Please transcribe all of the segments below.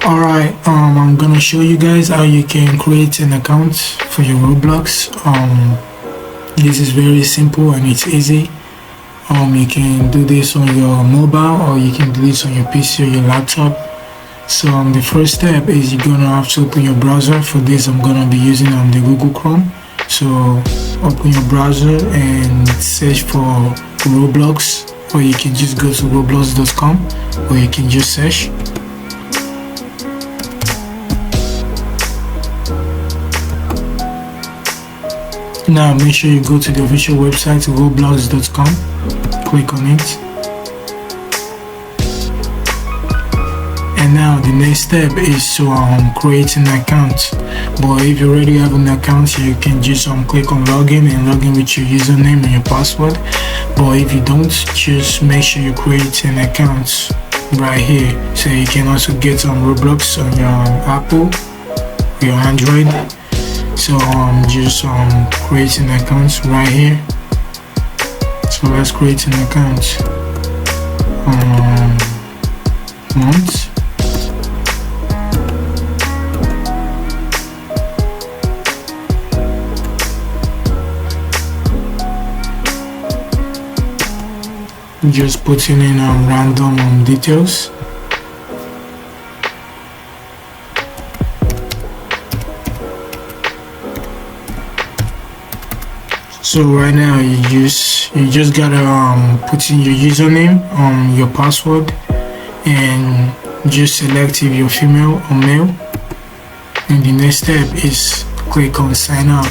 Alright, I'm gonna show you guys how you can create an account for your Roblox. This is very simple and it's easy. You can do this on your mobile, or you can do this on your PC or your laptop. So the first step is you're gonna have to open your browser. For this, I'm gonna be using the Google Chrome. So open your browser and search for Roblox, or you can just go to roblox.com, or you can just search. Now make sure you go to the official website roblox.com, click on it, and now the next step is to create an account. But if you already have an account, you can just click on login and log in with your username and your password. But if you don't, just make sure you create an account right here. So you can also get Roblox on your Apple, your Android. So just create an account right here. So let's create an account. Month. Just putting in random details. So right now you just gotta put in your username, your password, and just select if you're female or male. And the next step is click on sign up.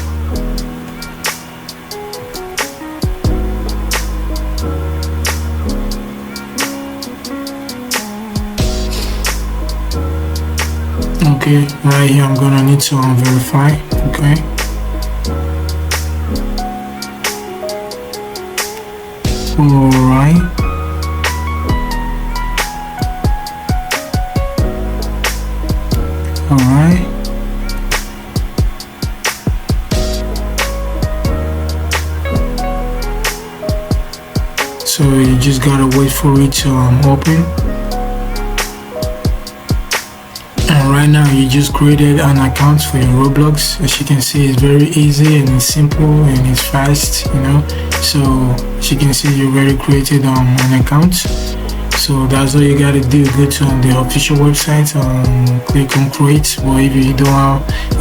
Okay, right here I'm gonna need to verify. Okay. Alright. Alright. So you just gotta wait for it to open. And right now you just created an account for your Roblox. As you can see, it's very easy and it's simple and it's fast, So as you can see, you already created an account. So that's all you gotta do. Go to the official website, click on create. But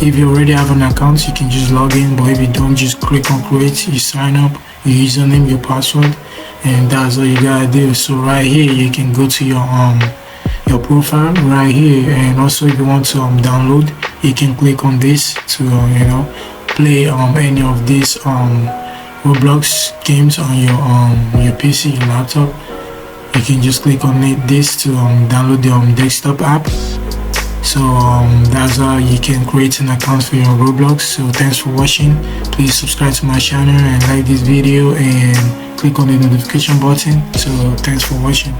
if you already have an account, you can just log in. But if you don't, just click on create. You sign up, your username, your password, and that's all you gotta do. So right here, you can go to your profile right here, and also if you want to download, you can click on this to play any of these Roblox games on your PC, your laptop. You can just click on this to download the desktop app. So that's how you can create an account for your Roblox. So thanks for watching. Please subscribe to my channel and like this video and click on the notification button. So thanks for watching.